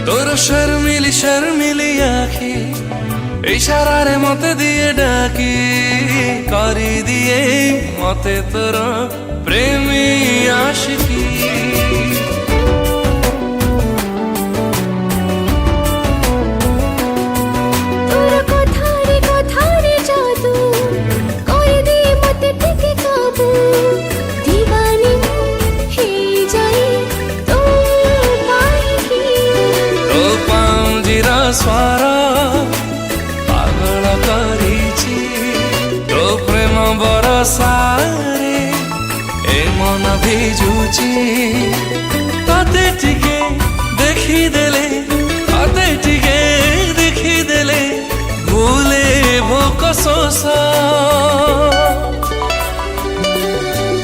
तोर शर्मिली शर्मिली आखि इशारारे मते दिए डाकी करी दिए मते तोर प्रेमी आशिकी स्वर पागल करिछि तो प्रेम बरसारे ए मन भिजुछि तते टिके देखिदेले तते टिके देखिदेले भूले भोक शोष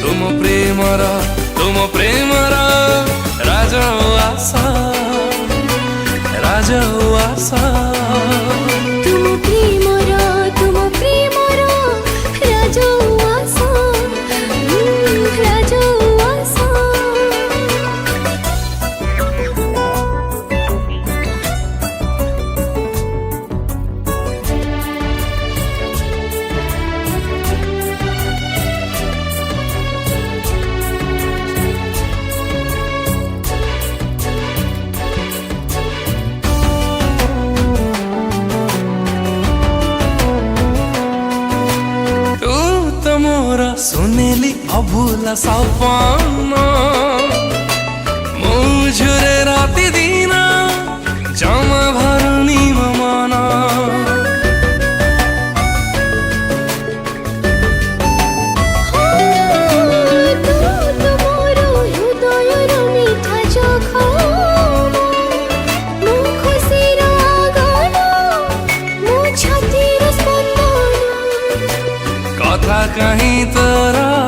तुम प्रेमर राजउआसा राजउआसा तुम प्रेमर राजउआसा राजउआसा सुनेली अभूला सपन मुझुरे राति दिन जमा भरुनी मन कथा कहीं तोरा